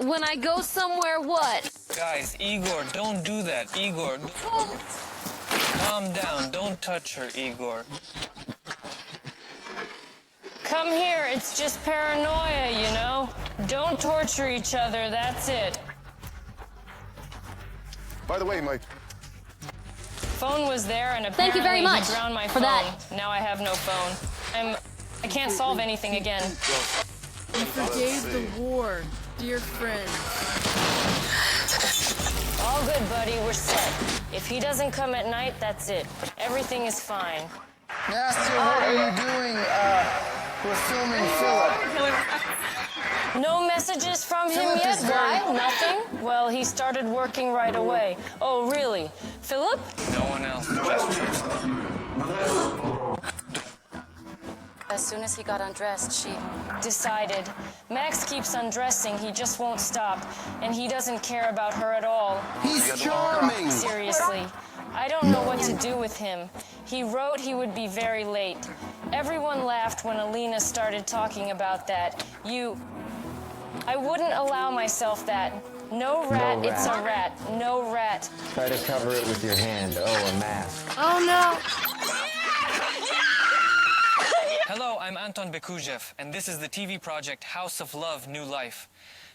When I go somewhere, what? Guys, Igor, don't do that. Igor, calm down. Don't touch her, Igor. Come here, it's just paranoia, you know? Don't torture each other, that's it. By the way, my Phone was there and Thank you very apparently much he drowned my for phone. that. Now I have no phone. I can't solve anything again. We forgave the war, dear friend. All good, buddy, we're set. If he doesn't come at night, that's it. Everything is fine. Nastya, what are you doing? We're filming Philip. No messages from him Philip yet? is very- Why? Nothing? Well, he started working right away. Oh, really? Philip? No one else. Just As soon as he got undressed, she... Decided. Max keeps undressing, he just won't stop. And he doesn't care about her at all. He's charming. Seriously. I don't know what to do with him. He wrote he would be very late. Everyone laughed when Alina started talking about that. I wouldn't allow myself that. No rat, it's a rat. No rat. Try to cover it with your hand. Oh, a mask. Oh no. Hello, I'm Anton Bekujev, and this is the TV project House of Love, New Life.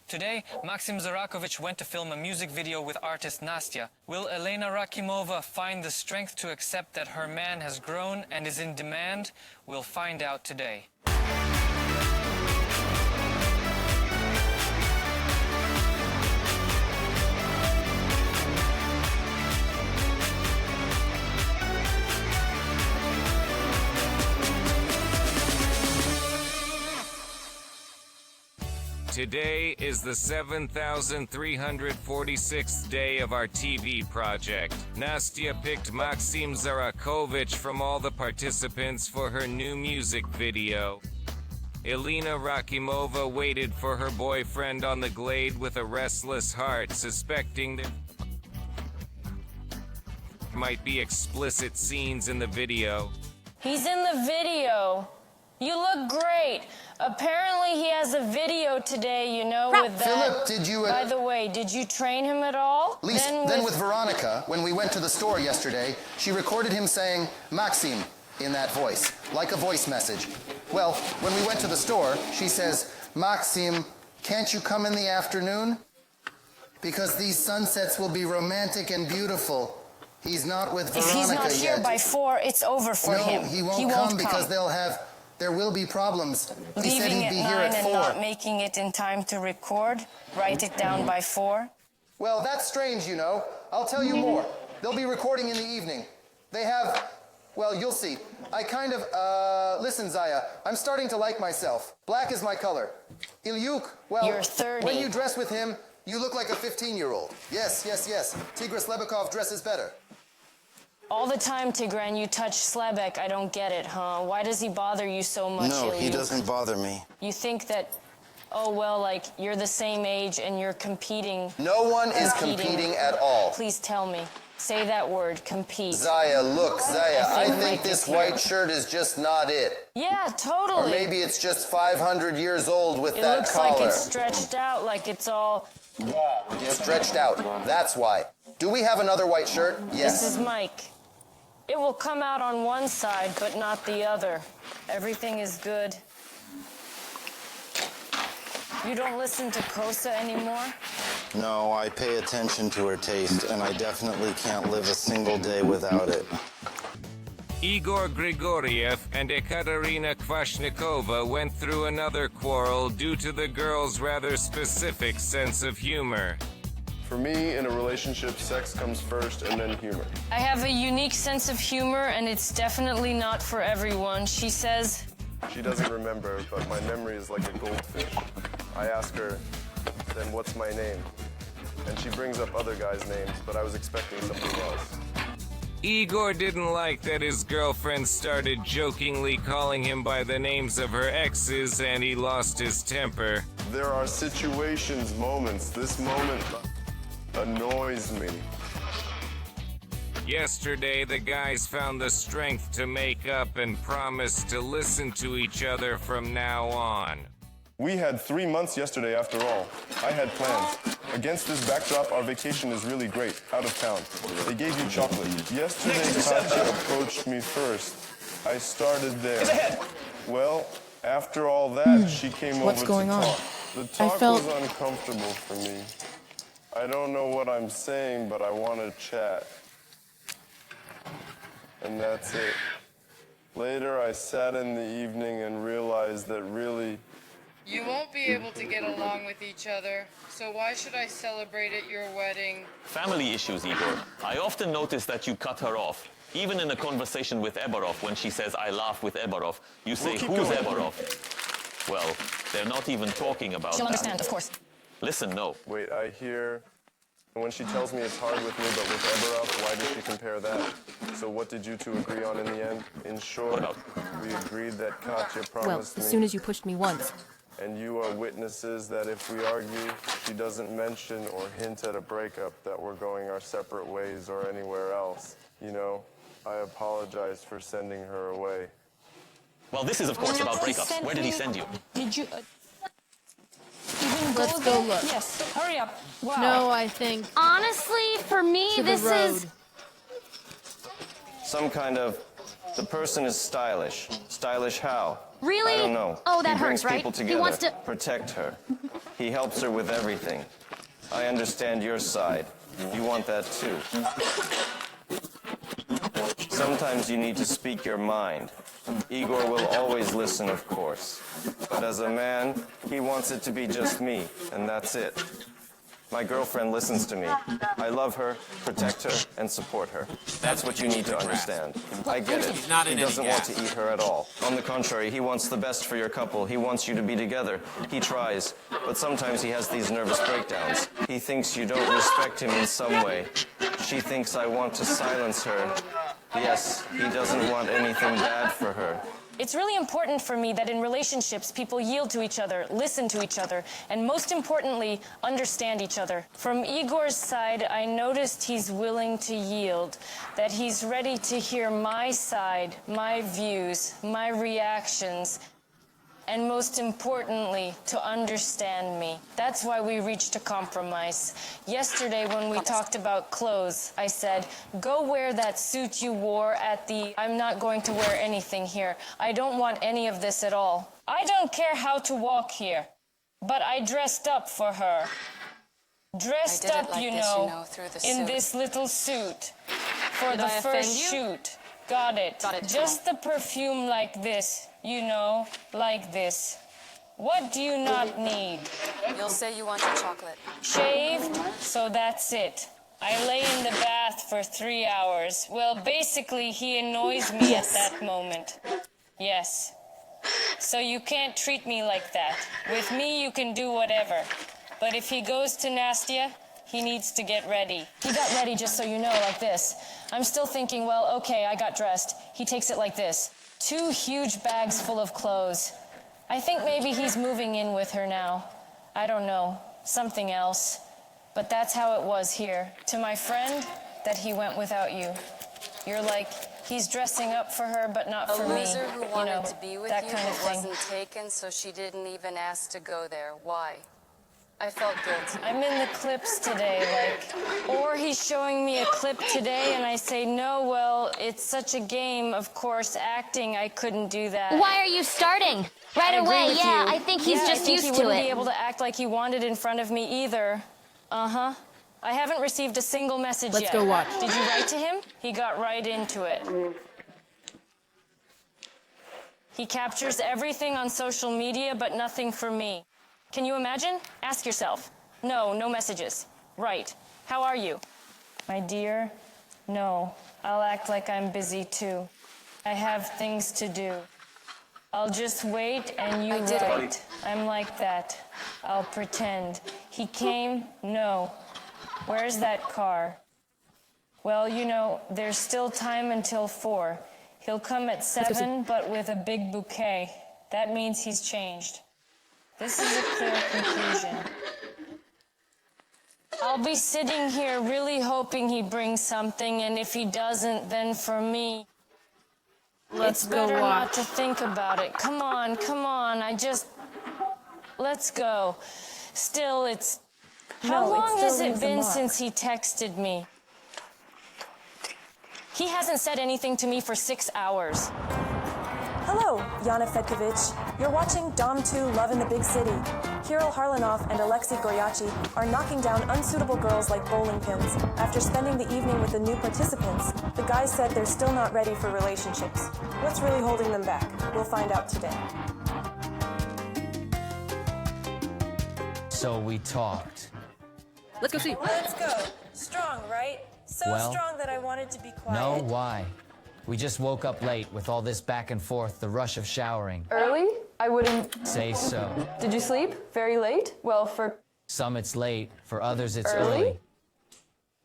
Today, Maxim Zarakovich went to film a music video with artist Nastya. Will Elena Rakimova find the strength to accept that her man has grown and is in demand? We'll find out today. Today is the 7,346th day of our TV project. Nastya picked Maxim Zarakovich from all the participants for her new music video. Elena Rakimova waited for her boyfriend on the glade with a restless heart, suspecting that might be explicit scenes in the video. He's in the video. You look great. Apparently he has a video today, you know, with that. Philip, did you... By the way, did you train him at all? Then with Veronica, when we went to the store yesterday, she recorded him saying, Maxim, in that voice, like a voice message. Well, when we went to the store, she says, Maxim, can't you come in the afternoon? Because these sunsets will be romantic and beautiful. He's not with Veronica If he's not here yet. by 4, it's over for him. No, he won't come because there will be problems. He said Leaving he'd at be 9 here at and 4. not making it in time to record, write it down by 4. Well, that's strange, you know. I'll tell you more. They'll be recording in the evening. They have... Well, you'll see. Listen, Zaya, I'm starting to like myself. Black is my color. Ilyuk, well... You're 30. When you dress with him, you look like a 15-year-old. Yes. Tigris Lebekov dresses better. All the time, Tigran, you touch Slebek. I don't get it, huh? Why does he bother you so much, No, he Ilyuk? doesn't bother me. You think that, oh, well, like, you're the same age and you're competing. No one is competing at all. Please tell me. Say that word, compete. Zaya, look, Zaya, I think Mike this is here. white shirt is just not it. Yeah, totally. Or maybe it's just 500 years old with It that looks collar. like it's stretched out, like it's all... Stretched out. That's why. Do we have another white shirt? Yes. This is Mike. It will come out on one side, but not the other. Everything is good. You don't listen to Kosa anymore? No, I pay attention to her taste, and I definitely can't live a single day without it. Igor Grigoriev and Ekaterina Kvashnikova went through another quarrel due to the girl's rather specific sense of humor. For me, in a relationship, sex comes first and then humor. I have a unique sense of humor, and it's definitely not for everyone. She says... She doesn't remember, but my memory is like a goldfish. I ask her, then what's my name? And she brings up other guys' names, but I was expecting something else. Igor didn't like that his girlfriend started jokingly calling him by the names of her exes, and he lost his temper. There are situations, moments. This moment annoys me. Yesterday, the guys found the strength to make up and promised to listen to each other from now on. We had 3 months yesterday after all. I had plans. Against this backdrop, our vacation is really great, out of town. They gave you chocolate. Yesterday, Katya approached me first. I started there. Well, after all that, she came What's over going to on? talk. The talk felt- was uncomfortable for me. I don't know what I'm saying, but I want to chat. And that's it. Later, I sat in the evening and realized that really, You won't be able to get along with each other, so why should I celebrate at your wedding? Family issues, Igor. I often notice that you cut her off. Even in a conversation with Eborov, when she says, I laugh with Eborov, you say, keep who's going. Eborov? Well, they're not even talking about She'll that. understand, of course. Listen, no. wait, I hear. When she tells me it's hard with me, but with Eberov, why did she compare that? So what did you two agree on in the end? In short, we agreed that Katya Well, promised as me, soon as you pushed me once. and you are witnesses that if we argue, she doesn't mention or hint at a breakup, that we're going our separate ways or anywhere else. You know, I apologize for sending her away. Well, this is, of course, about breakups. Where did he send you? Did you... Let's go look. Yes, hurry up. Wow. No, I think Honestly, for me, to the this road. is... Some kind of, the person is stylish. Stylish how? Really? I don't know. Oh, that he brings hurts, right? people He together, wants to- protect her. He helps her with everything. I understand your side. You want that too. Sometimes you need to speak your mind. Igor will always listen, of course. But as a man, he wants it to be just me, and that's it. My girlfriend listens to me. I love her, protect her, and support her. That's what you need to understand. I get it. He doesn't want to eat her at all. On the contrary, he wants the best for your couple. He wants you to be together. He tries, but sometimes he has these nervous breakdowns. He thinks you don't respect him in some way. She thinks I want to silence her. Yes, he doesn't want anything bad for her. It's really important for me that in relationships, people yield to each other, listen to each other, and most importantly, understand each other. From Igor's side, I noticed he's willing to yield, that he's ready to hear my side, my views, my reactions, and most importantly, to understand me. That's why we reached a compromise. Yesterday, when we talked about clothes, I said, go wear that suit you wore at the... I'm not going to wear anything here. I don't want any of this at all. I don't care how to walk here, but I dressed up for her. Dressed up, like you this, know, through the in suit. this little suit for the I first offend you? shoot. Got it. Got it. Just the perfume like this, you know, like this. What do you not need? You'll say you want your chocolate. Shaved, so that's it. I lay in the bath for 3 hours. Well, basically, he annoys me at that moment. Yes. So you can't treat me like that. With me, you can do whatever. But if he goes to Nastya, he needs to get ready. He got ready, just so you know, like this. I'm still thinking, well, okay, I got dressed. He takes it like this. 2 huge bags full of clothes. I think maybe he's moving in with her now. I don't know. Something else. But that's how it was here. To my friend, that he went without you. You're like, he's dressing up for her, but not for me. A loser who wanted you know, to be with that you kind of but thing. wasn't taken, so she didn't even ask to go there. Why? I felt guilty. I'm in the clips today, like, or he's showing me a clip today and I say, no, well, it's such a game, of course, acting, I couldn't do that. Why are you starting? Right I agree away, with yeah, you. I think he's just I think used he to wouldn't it. be able to act like he wanted in front of me either. Uh-huh. I haven't received a single message Let's yet. go watch. Did you write to him? He got right into it. He captures everything on social media, but nothing for me. Can you imagine? Ask yourself. No, no messages. Right. How are you? My dear, no. I'll act like I'm busy too. I have things to do. I'll just wait and you write. I'm like that. I'll pretend. He came? No. Where's that car? Well, you know, there's still time until 4. He'll come at 7, but with a big bouquet. That means he's changed. This is a clear conclusion. I'll be sitting here really hoping he brings something, and if he doesn't, then for me, Let's it's go better watch. not to think about it. Come on, I just... let's go. Still, it's... How long has it been since he texted me? He hasn't said anything to me for 6 hours. Hello, Yana Fedkovich. You're watching Dom 2 Love in the Big City. Kirill Harlanov and Lesha Goryachiy are knocking down unsuitable girls like bowling pins. After spending the evening with the new participants, the guys said they're still not ready for relationships. What's really holding them back? We'll find out today. So we talked. Let's go see. Let's go. Strong, right? So Well, strong that I wanted to be quiet. No, why? We just woke up late with all this back and forth, the rush of showering. Early? I wouldn't... Say so. Did you sleep? Very late? Well, for... Some it's late, for others it's Early? early.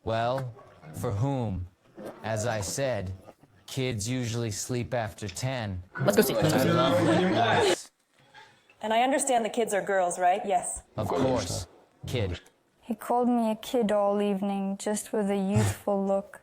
Well, for whom? As I said, kids usually sleep after 10. Let's go see. I love late nights. And I understand the kids are girls, right? Yes. Of course. Kid. He called me a kid all evening, just with a youthful look.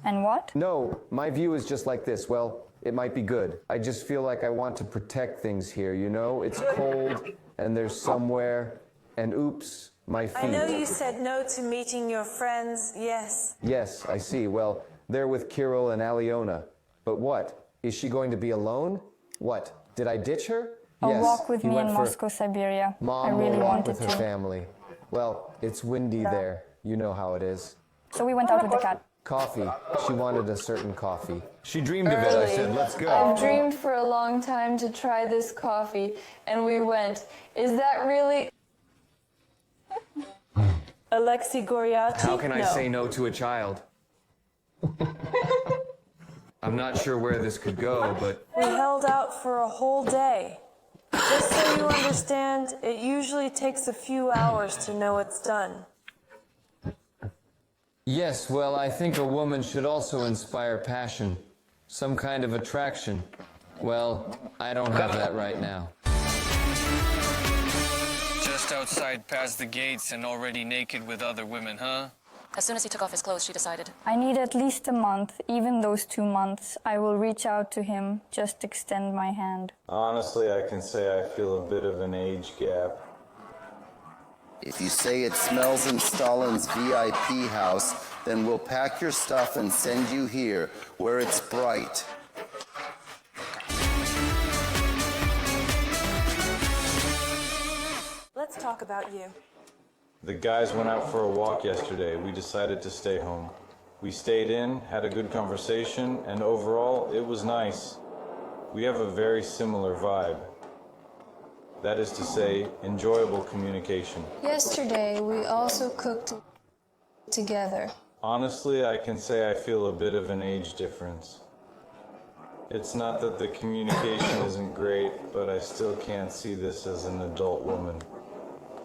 And what? No, my view is just like this. Well, it might be good. I just feel like I want to protect things here, you know? It's cold, and there's somewhere, and oops, my feet. I know you said no to meeting your friends, yes. Yes, I see. Well, they're with Kirill and Alyona. But what? Is she going to be alone? What? Did I ditch her? A Yes. walk with he me went in for... Moscow, Siberia. Mom I really will walk wanted with her to. family. Well, it's windy there. You know how it is. So we went out with the cat. Coffee. She wanted a certain coffee. She dreamed of it. I said, let's go. I've dreamed for a long time to try this coffee, and we went. Is that really... Lesha Goryachiy? How can I say no to a child? I'm not sure where this could go, but... We held out for a whole day. Just so you understand, it usually takes a few hours to know it's done. Yes, well, I think a woman should also inspire passion. Some kind of attraction. Well, I don't have that right now. Just outside past the gates and already naked with other women, huh? As soon as he took off his clothes, she decided. I need at least a month, even those 2 months. I will reach out to him, just extend my hand. Honestly, I can say I feel a bit of an age gap. If you say it smells in Stalin's VIP house, then we'll pack your stuff and send you here, where it's bright. Let's talk about you. The guys went out for a walk yesterday. We decided to stay home. We stayed in, had a good conversation, and overall, it was nice. We have a very similar vibe. That is to say, enjoyable communication. Yesterday, we also cooked together. Honestly, I can say I feel a bit of an age difference. It's not that the communication isn't great, but I still can't see this as an adult woman.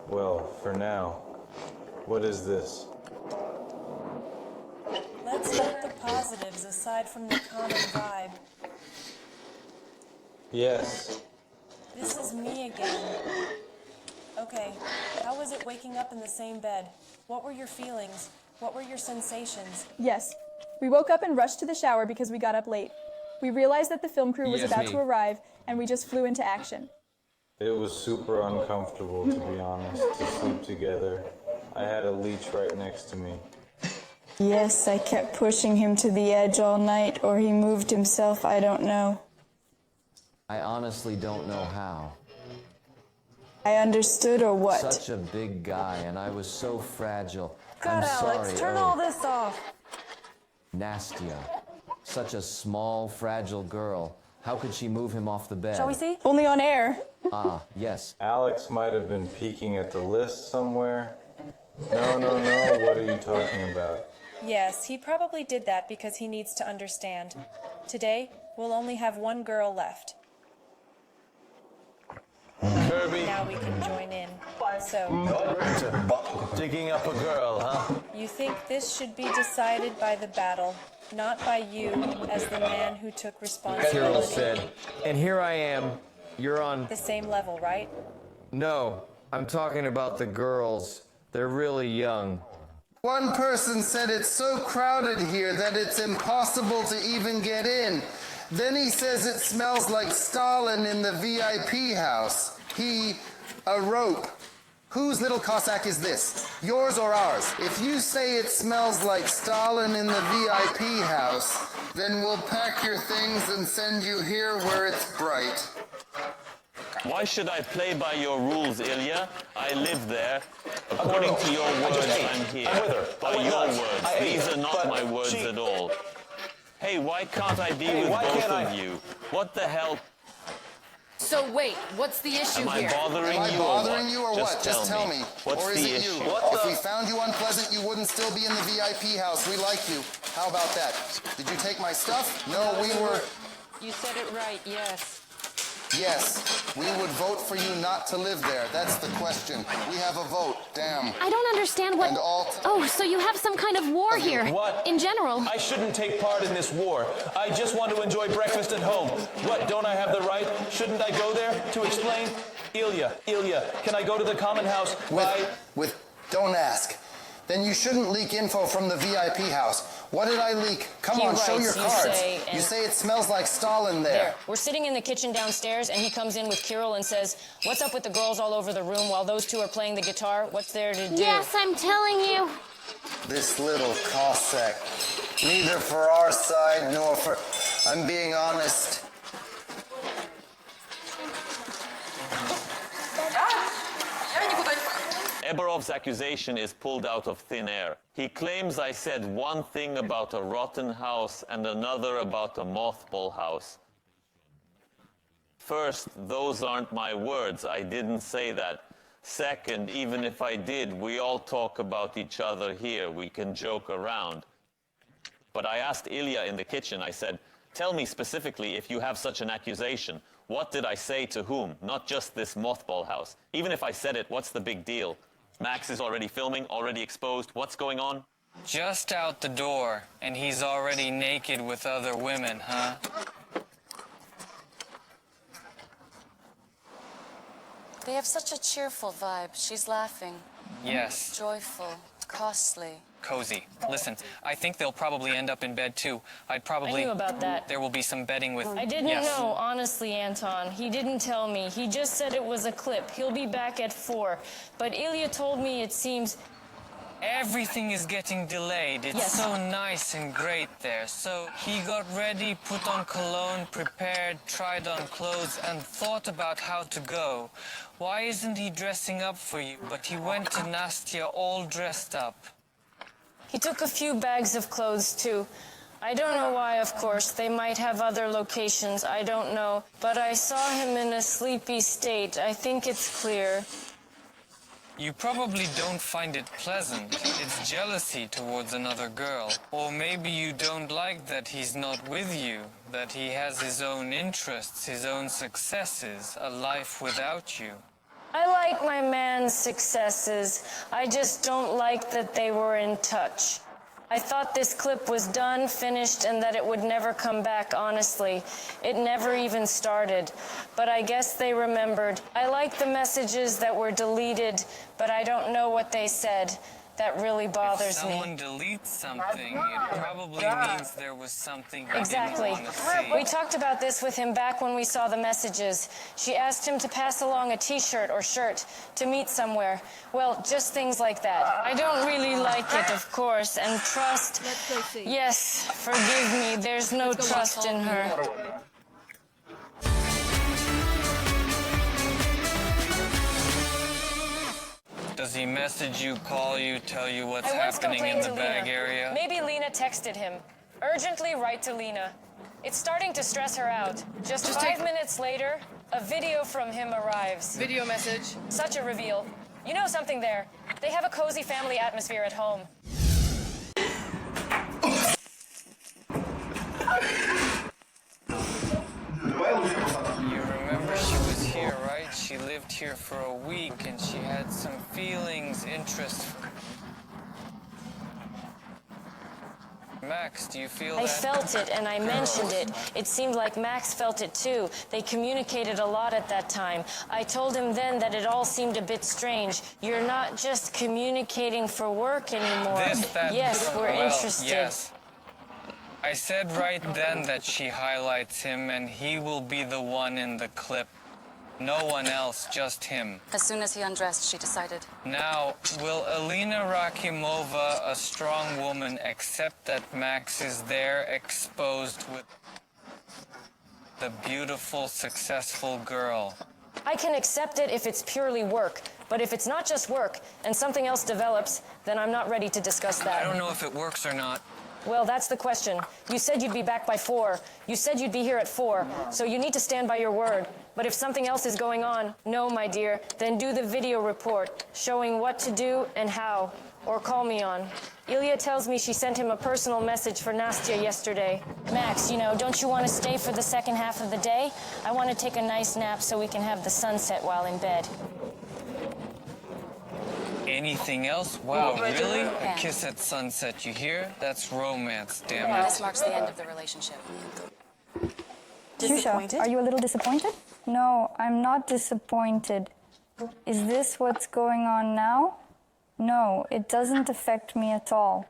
Well, for now. What is this? Let's look at the positives aside from the common vibe. Yes. This is me again. Okay, how was it waking up in the same bed? What were your feelings? What were your sensations? Yes. We woke up and rushed to the shower because we got up late. We realized that the film crew was Yes, about me. to arrive, and we just flew into action. It was super uncomfortable, to be honest, to sleep together. I had a leech right next to me. Yes, I kept pushing him to the edge all night, or he moved himself, I don't know. I honestly don't know how. I understood or what? Such a big guy, and I was so fragile. God, I'm sorry. Alex, turn all this off. Nastia. Such a small, fragile girl. How could she move him off the bed? Shall we see? Only on air. Ah, yes. Alex might have been peeking at the list somewhere. No, what are you talking about? Yes, he probably did that because he needs to understand. Today, we'll only have one girl left. Kirby. Now we can join in. So, Digging up a girl, huh? you think this should be decided by the battle, not by you as the man who took responsibility. Kirill said, and here I am. You're on... The same level, right? No, I'm talking about the girls. They're really young. One person said it's so crowded here that it's impossible to even get in. Then he says it smells like Stalin in the VIP house. A rope. Whose little Cossack is this? Yours or ours? If you say it smells like Stalin in the VIP house, then we'll pack your things and send you here where it's bright. Why should I play by your rules, Ilya? I live there. According to your words, I'm here. By your words. These are not my words at all. Hey, why can't I be with both of you? What the hell? So wait, what's the issue Am I here? bothering Am I you bothering you or what? Just tell me. What's Or is the it issue? you? If we found you unpleasant, you wouldn't still be in the VIP house. We like you. How about that? Did you take my stuff? No, we were... You said it right, yes. Yes, we would vote for you not to live there. That's the question. We have a vote. Damn. I don't understand what... And alt. Oh, so you have some kind of war here. What? In general. I shouldn't take part in this war. I just want to enjoy breakfast at home. What, don't I have the right? Shouldn't I go there to explain? Ilya, can I go to the common house Don't ask. Then you shouldn't leak info from the VIP house. What did I leak? Come on, show your cards. You say it smells like Stalin there. We're sitting in the kitchen downstairs, and he comes in with Kirill and says, "What's up with the girls all over the room while those two are playing the guitar? What's there to do?" Yes, I'm telling you. This little Cossack. Neither for our side nor for... I'm being honest. Eberov's accusation is pulled out of thin air. He claims I said one thing about a rotten house and another about a mothball house. First, those aren't my words. I didn't say that. Second, even if I did, we all talk about each other here. We can joke around. But I asked Ilya in the kitchen, I said, "Tell me specifically if you have such an accusation. What did I say to whom? Not just this mothball house. Even if I said it, what's the big deal? Max is already filming, already exposed. What's going on?" Just out the door, and he's already naked with other women, huh? They have such a cheerful vibe. She's laughing. Yes. Joyful. Costly. Cozy. Listen, I think they'll probably end up in bed too. I knew about that. There will be some bedding with... I didn't know, honestly, Anton. He didn't tell me. He just said it was a clip. He'll be back at 4. But Ilya told me it seems... Everything is getting delayed. It's so nice and great there. So he got ready, put on cologne, prepared, tried on clothes, and thought about how to go. Why isn't he dressing up for you? But he went to Nastya all dressed up. He took a few bags of clothes, too. I don't know why, of course. They might have other locations. I don't know. But I saw him in a sleepy state. I think it's clear. You probably don't find it pleasant. It's jealousy towards another girl. Or maybe you don't like that he's not with you, that he has his own interests, his own successes, a life without you. I like my man's successes. I just don't like that they were in touch. I thought this clip was done, finished, and that it would never come back, honestly. It never even started. But I guess they remembered. I like the messages that were deleted, but I don't know what they said. That really bothers me. If someone deletes something, it probably means there was something he Exactly. didn't want to see. We talked about this with him back when we saw the messages. She asked him to pass along a t-shirt or shirt to meet somewhere. Well, just things like that. I don't really like it, of course, and trust... Yes, forgive me, there's no trust in her. Does he message you, call you, tell you what's I once happening in complained the to bag Lena. area? Maybe Lena texted him. Urgently write to Lena. It's starting to stress her out. Just 5 minutes later, a video from him arrives. Video message. Such a reveal. You know something there. They have a cozy family atmosphere at home. You remember she was here, right? She lived here for a week and she had some feelings, interest. Max, do you feel that? I felt it and I mentioned it. It seemed like Max felt it too. They communicated a lot at that time. I told him then that it all seemed a bit strange. You're not just communicating for work anymore. This, that, yes, we're well, interested. Yes. I said right then that she highlights him and he will be the one in the clip. No one else, just him. As soon as he undressed, she decided. Now, will Alina Rakimova, a strong woman, accept that Max is there exposed with the beautiful, successful girl? I can accept it if it's purely work, but if it's not just work and something else develops, then I'm not ready to discuss that. I don't know if it works or not. Well, that's the question. You said you'd be back by 4. You said you'd be here at 4, so you need to stand by your word. But if something else is going on, no, my dear, then do the video report showing what to do and how, or call me on. Ilya tells me she sent him a personal message for Nastya yesterday. Max, don't you want to stay for the second half of the day? I want to take a nice nap so we can have the sunset while in bed. Anything else? Wow, really? A kiss at sunset, you hear? That's romance, damn it. This marks the end of the relationship. Ksyusha, are you a little disappointed? No, I'm not disappointed. Is this what's going on now? No, it doesn't affect me at all.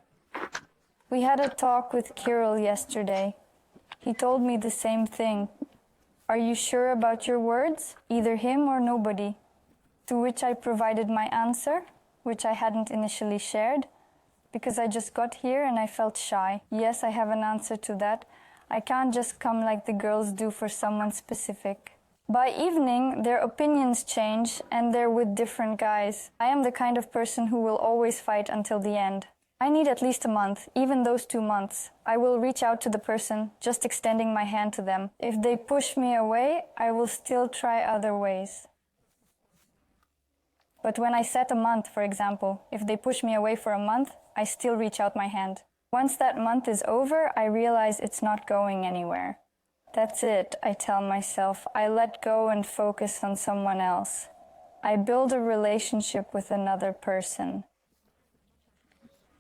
We had a talk with Kirill yesterday. He told me the same thing. Are you sure about your words? Either him or nobody. To which I provided my answer, which I hadn't initially shared, because I just got here and I felt shy. Yes, I have an answer to that. I can't just come like the girls do for someone specific. By evening, their opinions change and they're with different guys. I am the kind of person who will always fight until the end. I need at least a month, even those 2 months. I will reach out to the person, just extending my hand to them. If they push me away, I will still try other ways. But when I set a month, for example, if they push me away for a month, I still reach out my hand. Once that month is over, I realize it's not going anywhere. That's it, I tell myself. I let go and focus on someone else. I build a relationship with another person.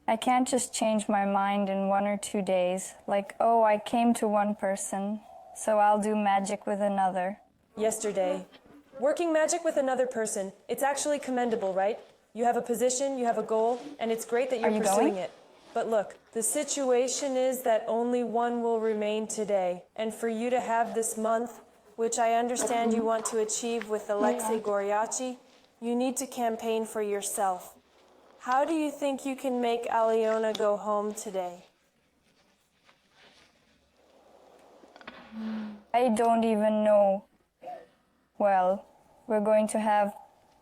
I can't just change my mind in 1 or 2 days, like, oh, I came to one person, so I'll do magic with another. Yesterday. Working magic with another person, it's actually commendable, right? You have a position, you have a goal, and it's great that you're pursuing it. But look, the situation is that only one will remain today. And for you to have this month, which I understand you want to achieve with Lesha Goryachiy, you need to campaign for yourself. How do you think you can make Alyona go home today? I don't even know. Well, we're going to have...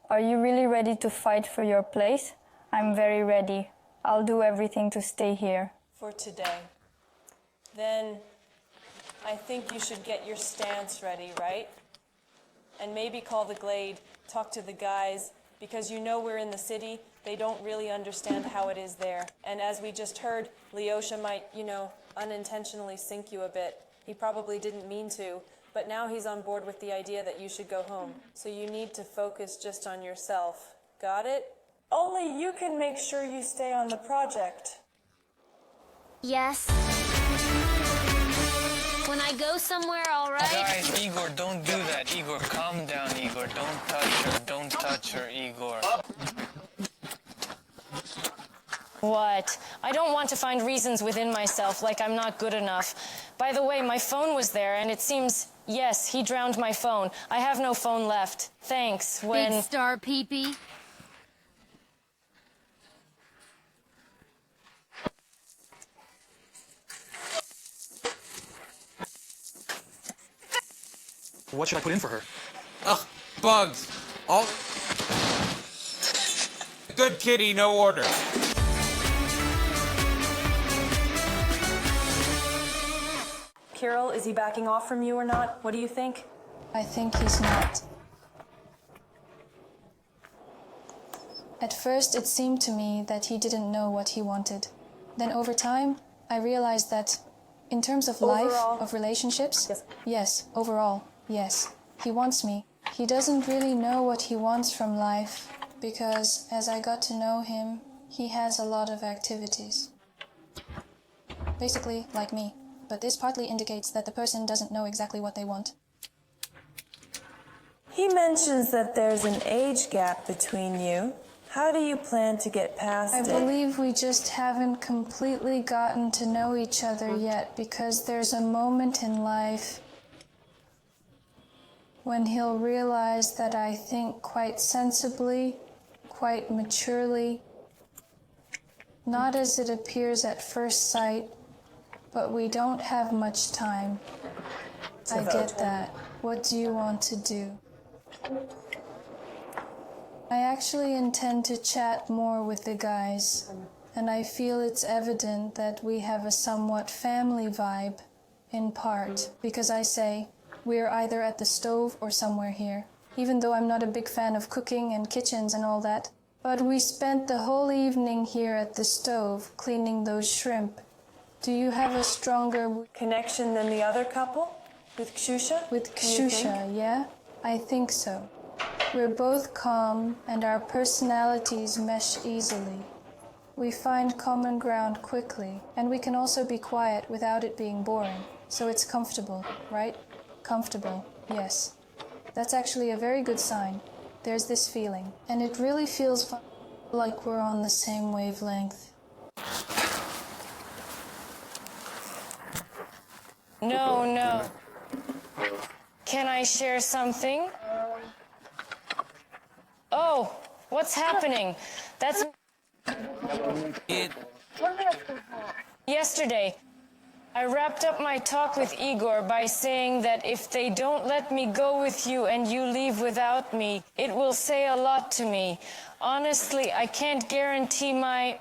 Are you really ready to fight for your place? I'm very ready. I'll do everything to stay here. For today. Then I think you should get your stance ready, right? And maybe call the Glade, talk to the guys, because you know we're in the city. They don't really understand how it is there. And as we just heard, Lyosha might, unintentionally sink you a bit. He probably didn't mean to, but now he's on board with the idea that you should go home. So you need to focus just on yourself. Got it? Only you can make sure you stay on the project. Yes. When I go somewhere, all right? Guys, Igor, don't do that. Igor, calm down, Igor. Don't touch her. Don't touch her, Igor. What? I don't want to find reasons within myself like I'm not good enough. By the way, my phone was there, and it seems, yes, he drowned my phone. I have no phone left. Thanks, when... Big star pee-pee. What should I put in for her? Ugh, bugs. All... Good kitty, no order. Kirill, is he backing off from you or not? What do you think? I think he's not. At first, it seemed to me that he didn't know what he wanted. Then over time, I realized that in terms of life, of relationships, yes, overall, yes, he wants me. He doesn't really know what he wants from life because as I got to know him, he has a lot of activities. Basically, like me. But this partly indicates that the person doesn't know exactly what they want. He mentions that there's an age gap between you. How do you plan to get past I it? believe we just haven't completely gotten to know each other yet, because there's a moment in life when he'll realize that I think quite sensibly, quite maturely, not as it appears at first sight, but we don't have much time. I get that. What do you want to do? I actually intend to chat more with the guys, and I feel it's evident that we have a somewhat family vibe, in part, because I say, we're either at the stove or somewhere here, even though I'm not a big fan of cooking and kitchens and all that. But we spent the whole evening here at the stove, cleaning those shrimp. Do you have a stronger connection than the other couple? With Ksyusha? With Ksyusha, yeah? I think so. We're both calm, and our personalities mesh easily. We find common ground quickly, and we can also be quiet without it being boring. So it's comfortable, right? Comfortable, yes. That's actually a very good sign. There's this feeling, and it really feels like we're on the same wavelength. No. Can I share something? Oh, what's happening? That's... Yesterday, I wrapped up my talk with Igor by saying that if they don't let me go with you and you leave without me, it will say a lot to me. Honestly, I can't guarantee my...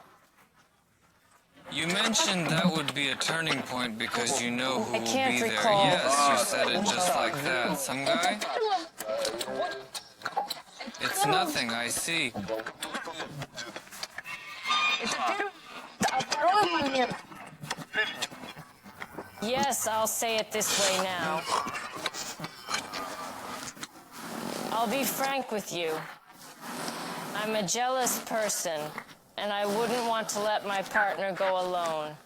You mentioned that would be a turning point because you know who will be there. recall. Yes, you said it just like that. Some guy? It's nothing, I see. Yes, I'll say it this way now. I'll be frank with you. I'm a jealous person, and I wouldn't want to let my partner go alone.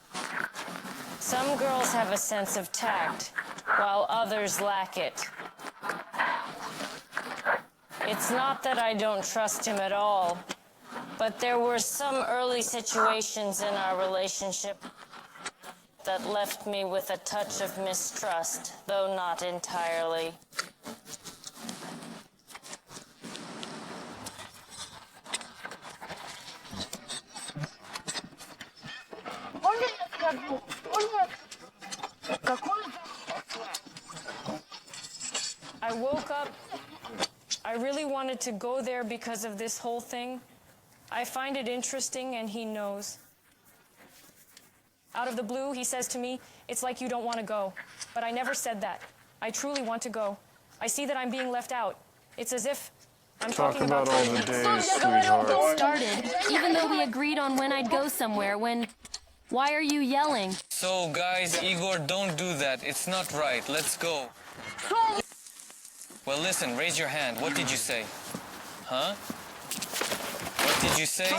Some girls have a sense of tact, while others lack it. It's not that I don't trust him at all, but there were some early situations in our relationship that left me with a touch of mistrust, though not entirely. I woke up. I really wanted to go there because of this whole thing. I find it interesting, and he knows. Out of the blue, he says to me, "It's like you don't want to go." But I never said that. I truly want to go. I see that I'm being left out. It's as if I'm talking about all the days, sweetheart. Started, even though we agreed on when I'd go somewhere, when... Why are you yelling? So, guys, Igor, don't do that. It's not right. Let's go. Well, listen, raise your hand. What did you say? Huh? What did you say?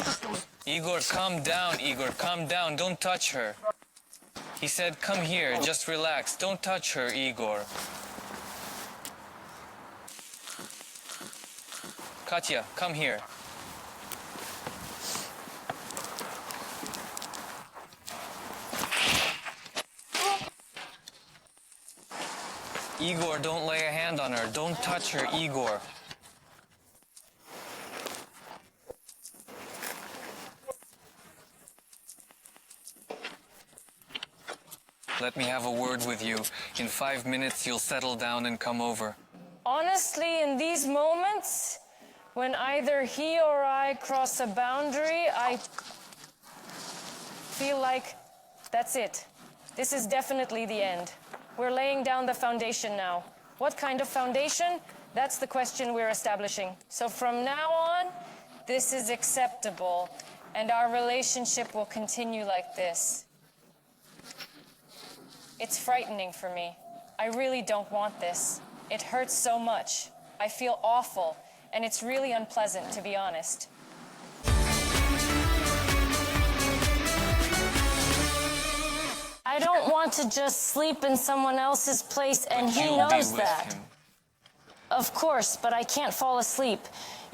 Igor, calm down, Igor. Calm down. Don't touch her. He said, come here. Just relax. Don't touch her, Igor. Katya, come here. Igor, don't lay a hand on her. Don't touch her, Igor. Let me have a word with you. In 5 minutes, you'll settle down and come over. Honestly, in these moments, when either he or I cross a boundary, I feel like that's it. This is definitely the end. We're laying down the foundation now. What kind of foundation? That's the question we're establishing. So from now on, this is acceptable, and our relationship will continue like this. It's frightening for me. I really don't want this. It hurts so much. I feel awful, and it's really unpleasant, to be honest. I don't want to just sleep in someone else's place, and he knows that. Of course, but I can't fall asleep.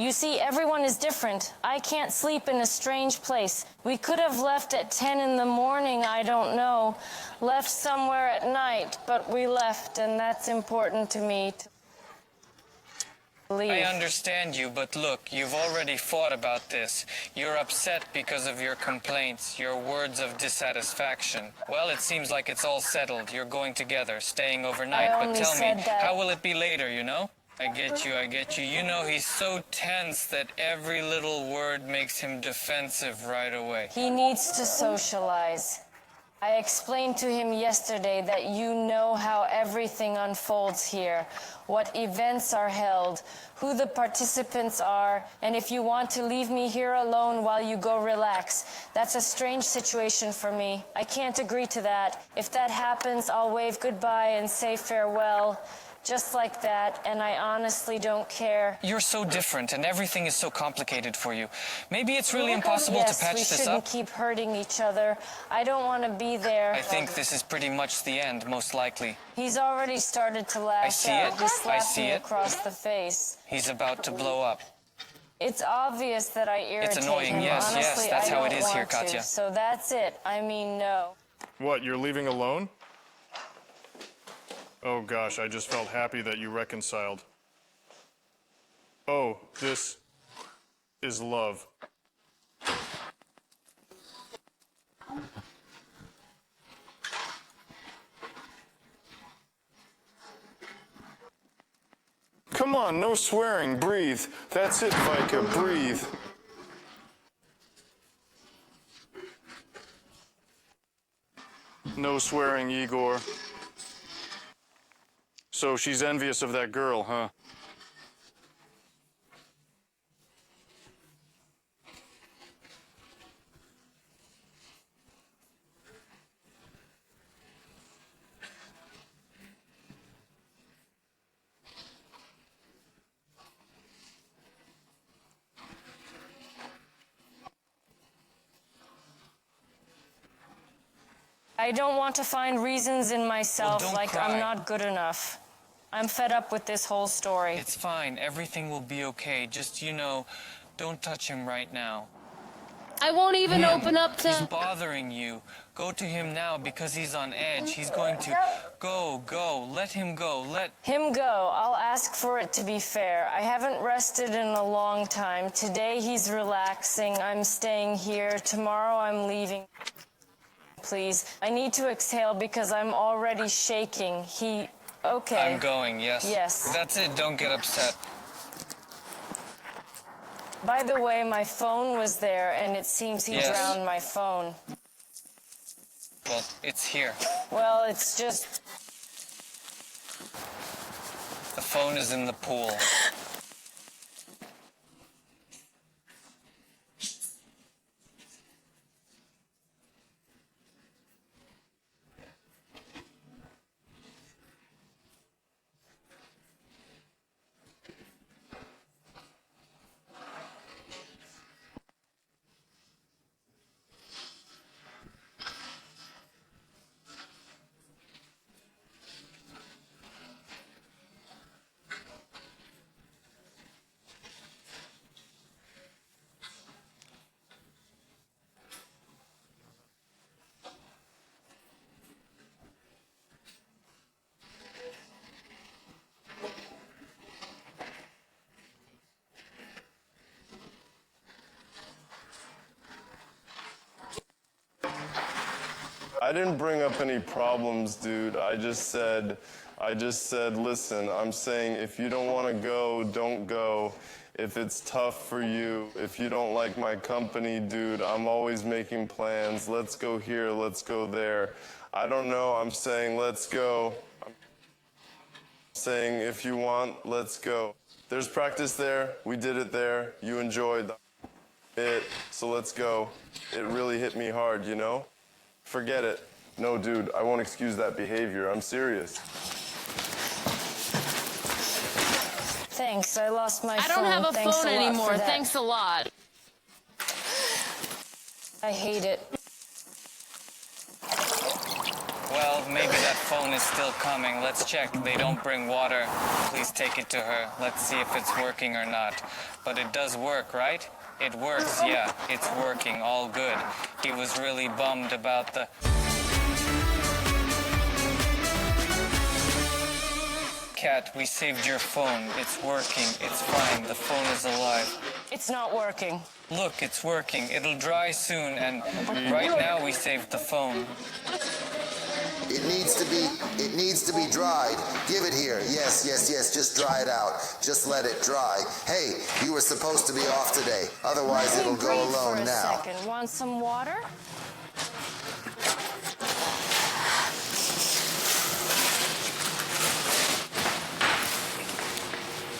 You see, everyone is different. I can't sleep in a strange place. We could have left at 10 in the morning, I don't know. Left somewhere at night, but we left, and that's important to me. I understand you, but look, you've already fought about this. You're upset because of your complaints, your words of dissatisfaction. Well, it seems like it's all settled. You're going together, staying overnight. But tell me, how will it be later, you know? I get you, I get you. You know, he's so tense that every little word makes him defensive right away. He needs to socialize. I explained to him yesterday that you know how everything unfolds here, what events are held, who the participants are, and if you want to leave me here alone while you go relax. That's a strange situation for me. I can't agree to that. If that happens, I'll wave goodbye and say farewell. Just like that, and I honestly don't care. You're so different, and everything is so complicated for you. Maybe it's really impossible to patch this up. Yes, we shouldn't keep hurting each other. I don't want to be there. I think this is pretty much the end, most likely. He's already started to lash out. I see it. He slapped me it. across the face. He's about to blow up. It's obvious that I irritate It's annoying, him. yes, Honestly, yes, that's I how it don't is here, want to. Katya. So that's it. I mean, no. What, you're leaving alone? Oh gosh, I just felt happy that you reconciled. Oh, this is love. Come on, no swearing, breathe. That's it, Vika, breathe. No swearing, Igor. So she's envious of that girl, huh? I don't want to find reasons in myself Well, don't like cry. I'm not good enough. I'm fed up with this whole story. It's fine. Everything will be okay. Just, you know, don't touch him right now. I won't even open up He's to... bothering you. Go to him now because he's on edge. He's going to... Go. Let him go. Let him go. I'll ask for it to be fair. I haven't rested in a long time. Today he's relaxing. I'm staying here. Tomorrow I'm leaving. Please. I need to exhale because I'm already shaking. Okay. I'm going, yes. Yes. That's it. Don't get upset. By the way, my phone was there, and it seems he Yes. drowned my phone. Well, it's here. Well, it's just... The phone is in the pool. I didn't bring up any problems, dude. I just said, listen, I'm saying if you don't want to go, don't go. If it's tough for you, if you don't like my company, dude, I'm always making plans. Let's go here, let's go there. I don't know, I'm saying let's go. I'm saying if you want, let's go. There's practice there, we did it there, you enjoyed it, so let's go. It really hit me hard, you know? Forget it. No, dude, I won't excuse that behavior. I'm serious. Thanks, I lost my phone. I don't have a Thanks phone a lot anymore. for that. Thanks a lot. I hate it. Well, maybe that phone is still coming. Let's check. They don't bring water. Please take it to her. Let's see if it's working or not. But it does work, right? It works, yeah. It's working. All good. He was really bummed about the... Cat, we saved your phone. It's working. It's fine. The phone is alive. It's not working. Look, it's working. It'll dry soon, and right now we saved the phone. It needs to be dried. Give it here. Yes, just dry it out. Just let it dry. Hey, you were supposed to be off today. Otherwise, it'll go alone now. Second. Want some water?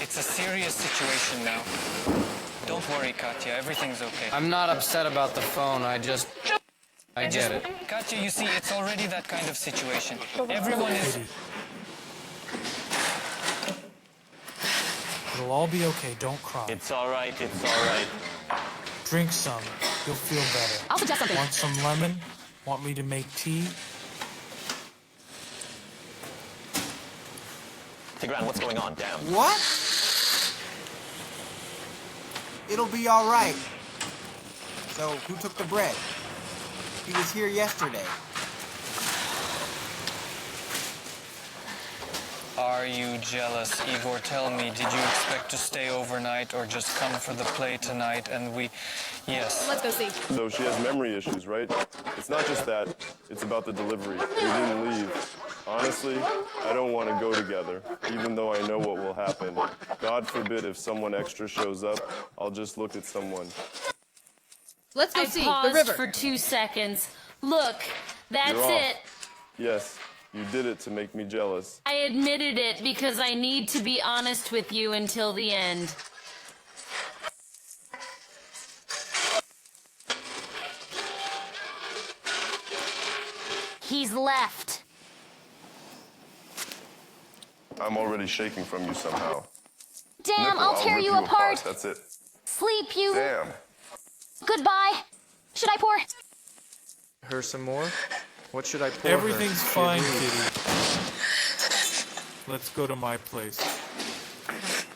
It's a serious situation now. Don't worry, Katya. Everything's okay. I'm not upset about the phone. I get it. Katya, you see, it's already that kind of situation. Everyone is... It'll all be okay. Don't cry. It's all right. It's all right. Drink some. You'll feel better. I'll suggest something. Want some lemon? Want me to make tea? Tigran, what's going on? Damn. What? It'll be all right. So, who took the bread? He was here yesterday. Are you jealous, Igor? Tell me, did you expect to stay overnight or just come for the play tonight? And we... Yes. Let's go see. So she has memory issues, right? It's not just that. It's about the delivery. We didn't leave. Honestly, I don't want to go together, even though I know what will happen. God forbid if someone extra shows up, I'll just look at someone. Let's go I see paused the river. for 2 seconds. Look, that's You're off. it. Yes, you did it to make me jealous. I admitted it because I need to be honest with you until the end. He's left. I'm already shaking from you somehow. Damn, Nipple, I'll tear rip you apart. That's it. Sleep, you. Damn. Goodbye. Should I pour? Her some more? What should I pour Everything's her? fine, kitty. Let's go to my place.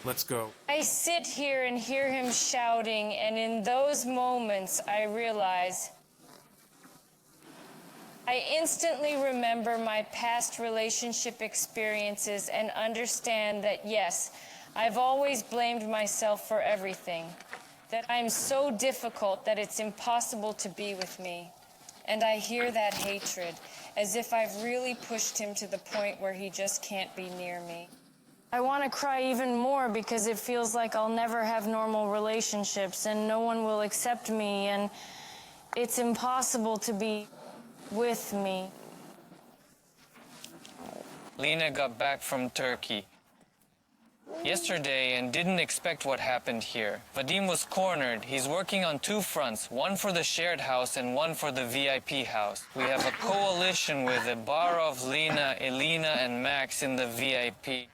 Let's go. I sit here and hear him shouting, and in those moments, I realize I instantly remember my past relationship experiences and understand that, yes, I've always blamed myself for everything, that I'm so difficult that it's impossible to be with me. And I hear that hatred, as if I've really pushed him to the point where he just can't be near me. I want to cry even more because it feels like I'll never have normal relationships and no one will accept me, and it's impossible to be with me. Lena got back from Turkey yesterday and didn't expect what happened here. Vadim was cornered. He's working on 2 fronts, one for the shared house and one for the VIP house. We have a coalition with Ibarov, Lena, Elena, and Max in the VIP.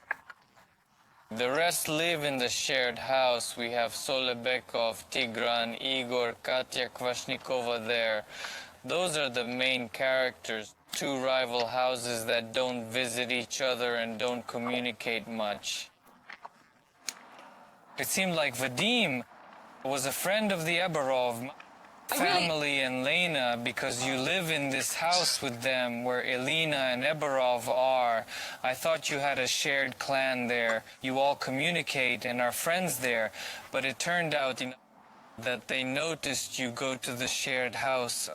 The rest live in the shared house. We have Solebekov, Tigran, Igor, Katya Kvashnikova there. Those are the main characters. 2 rival houses that don't visit each other and don't communicate much. It seemed like Vadim was a friend of the Eberov family and Lena because you live in this house with them where Elena and Eberov are. I thought you had a shared clan there. You all communicate and are friends there. But it turned out that they noticed you go to the shared house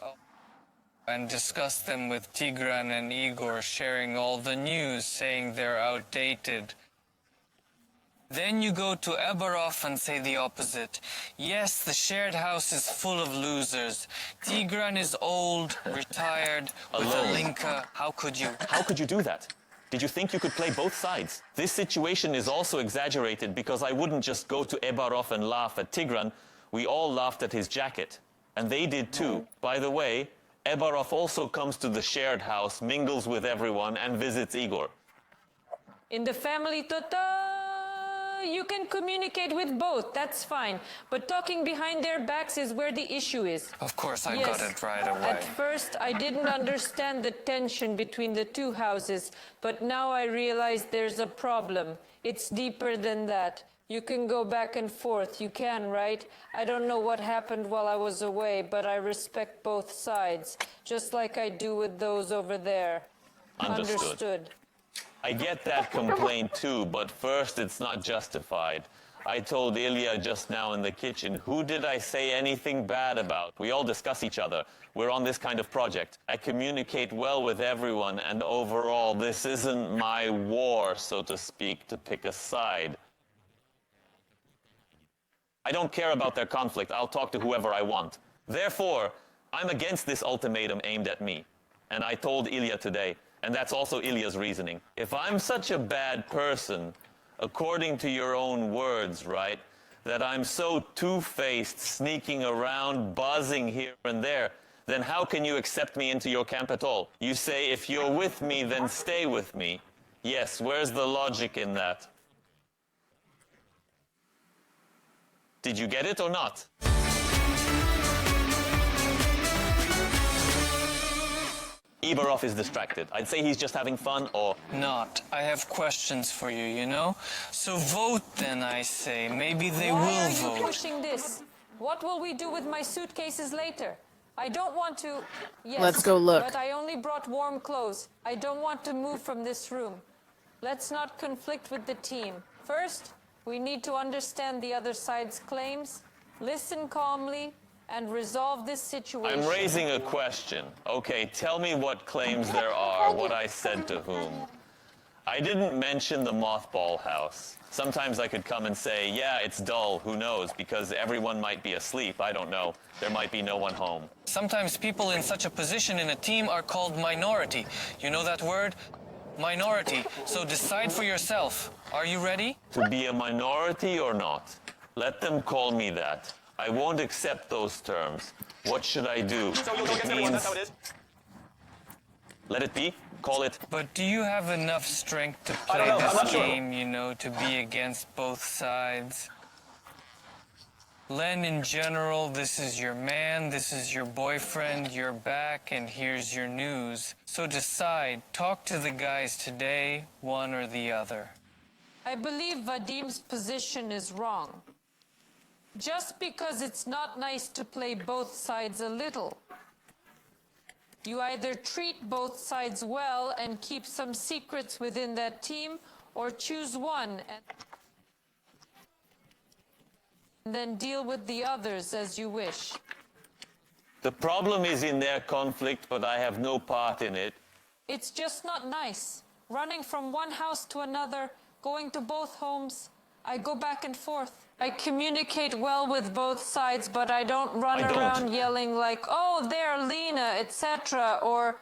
and discuss them with Tigran and Igor, sharing all the news, saying they're outdated. Then you go to Eberov and say the opposite. Yes, the shared house is full of losers. Tigran is old, retired, with a Linka. How could you? How could you do that? Did you think you could play both sides? This situation is also exaggerated because I wouldn't just go to Eberov and laugh at Tigran. We all laughed at his jacket. And they did too. By the way, Eberov also comes to the shared house, mingles with everyone, and visits Igor. In the family total, You can communicate with both, that's fine. But talking behind their backs is where the issue is. Of course, I Yes. got it right away. At first, I didn't understand the tension between the two houses, but now I realize there's a problem. It's deeper than that. You can go back and forth, you can, right? I don't know what happened while I was away, but I respect both sides, just like I do with those over there. Understood. I get that complaint too, but first it's not justified. I told Ilya just now in the kitchen, who did I say anything bad about? We all discuss each other. We're on this kind of project. I communicate well with everyone, and overall, this isn't my war, so to speak, to pick a side. I don't care about their conflict. I'll talk to whoever I want. Therefore, I'm against this ultimatum aimed at me. And I told Ilya today, and that's also Ilya's reasoning. If I'm such a bad person, according to your own words, right, that I'm so two-faced, sneaking around, buzzing here and there, then how can you accept me into your camp at all? You say, if you're with me, then stay with me. Yes, where's the logic in that? Did you get it or not? Ibarov is distracted. I'd say he's just having fun, or... Not. I have questions for you, you know? So vote then, I say. Maybe they Why will are you vote. pushing this? What will we do with my suitcases later? I don't want to... Yes, Let's go look. But I only brought warm clothes. I don't want to move from this room. Let's not conflict with the team. First, we need to understand the other side's claims, listen calmly, and resolve this situation. I'm raising a question. Okay, tell me what claims there are, what I said to whom. I didn't mention the mothball house. Sometimes I could come and say, yeah, it's dull, who knows, because everyone might be asleep, I don't know. There might be no one home. Sometimes people in such a position in a team are called minority. You know that word? Minority. So decide for yourself. Are you ready? To be a minority or not? Let them call me that. I won't accept those terms. What should I do? So you'll go against everyone, that's how it is? Let it be. Call it. But do you have enough strength to I play don't know. I'm this not sure. game, you know, to be against both sides? Len, in general, this is your man, this is your boyfriend, you're back, and here's your news. So decide, talk to the guys today, one or the other. I believe Vadim's position is wrong. Just because it's not nice to play both sides a little. You either treat both sides well and keep some secrets within that team, or choose one and then deal with the others as you wish. The problem is in their conflict, but I have no part in it. It's just not nice. Running from one house to another, going to both homes. I go back and forth. I communicate well with both sides, but I don't run around yelling like, oh, there, Lena, etc., or...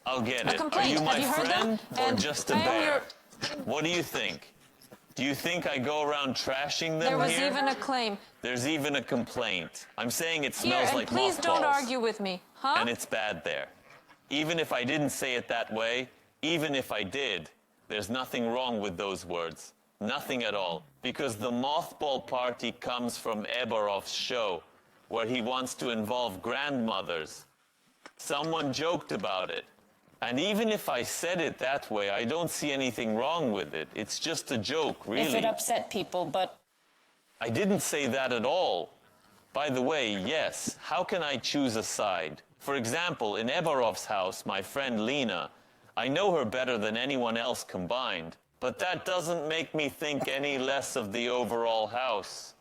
I'll get A it. complaint. Are you my Have you heard friend them? or And just a I am bear? your- What do you think? Do you think I go around trashing them There was here? even a claim. There's even a complaint. I'm saying it Here, smells and like please mothballs. don't argue with me, huh? And it's bad there. Even if I didn't say it that way, even if I did, there's nothing wrong with those words. Nothing at all. Because the mothball party comes from Eberov's show, where he wants to involve grandmothers. Someone joked about it. And even if I said it that way, I don't see anything wrong with it. It's just a joke, really. If it upset people, but... I didn't say that at all. By the way, yes, how can I choose a side? For example, in Eberov's house, my friend Lena, I know her better than anyone else combined, but that doesn't make me think any less of the overall house.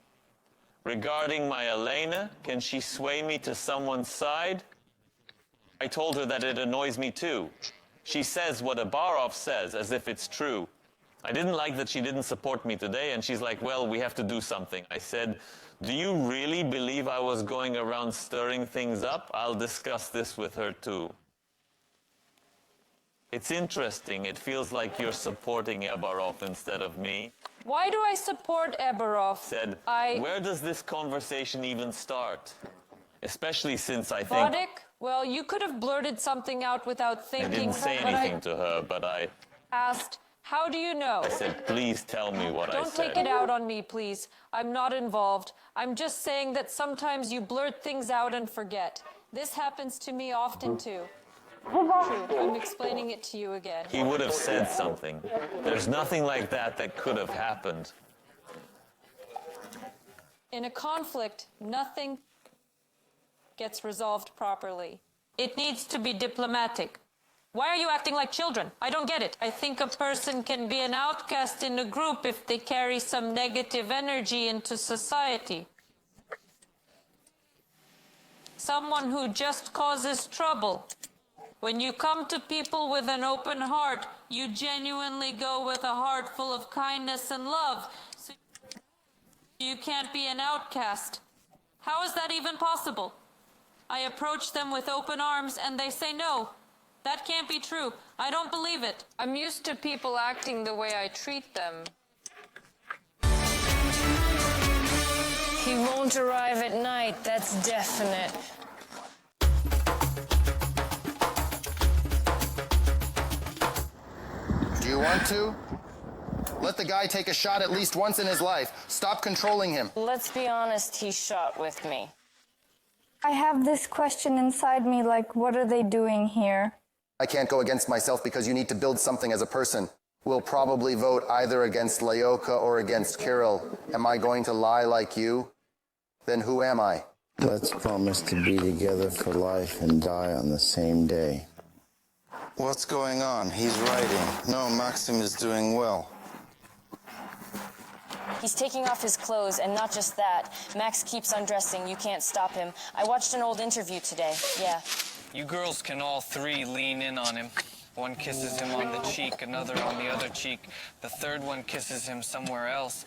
Regarding my Elena, can she sway me to someone's side? I told her that it annoys me too. She says what Abarov says as if it's true. I didn't like that she didn't support me today, and she's like, well, we have to do something. I said, do you really believe I was going around stirring things up? I'll discuss this with her too. It's interesting. It feels like you're supporting Abarov instead of me. Why do I support Eberov? Said, where does this conversation even start? Especially since I think... Vodik? Well, you could have blurted something out without I thinking. didn't say but anything to her, but I... asked, How do you know? I said, please tell me what I Don't said. take it out on me, please. I'm not involved. I'm just saying that sometimes you blurt things out and forget. This happens to me often, too. True. I'm explaining it to you again. He would have said something. There's nothing like that that could have happened. In a conflict, nothing gets resolved properly. It needs to be diplomatic. Why are you acting like children? I don't get it. I think a person can be an outcast in a group if they carry some negative energy into society. Someone who just causes trouble. When you come to people with an open heart, you genuinely go with a heart full of kindness and love. So you can't be an outcast. How is that even possible? I approach them with open arms and they say no. That can't be true. I don't believe it. I'm used to people acting the way I treat them. He won't arrive at night, that's definite. Do you want to? Let the guy take a shot at least once in his life. Stop controlling him. Let's be honest, he shot with me. I have this question inside me, like, what are they doing here? I can't go against myself because you need to build something as a person. We'll probably vote either against Leoka or against Kirill. Am I going to lie like you? Then who am I? Let's promise to be together for life and die on the same day. What's going on? He's writing. No, Maxim is doing well. He's taking off his clothes, and not just that. Max keeps undressing. You can't stop him. I watched an old interview today. Yeah. You girls can all three lean in on him. One kisses him on the cheek, another on the other cheek. The third one kisses him somewhere else.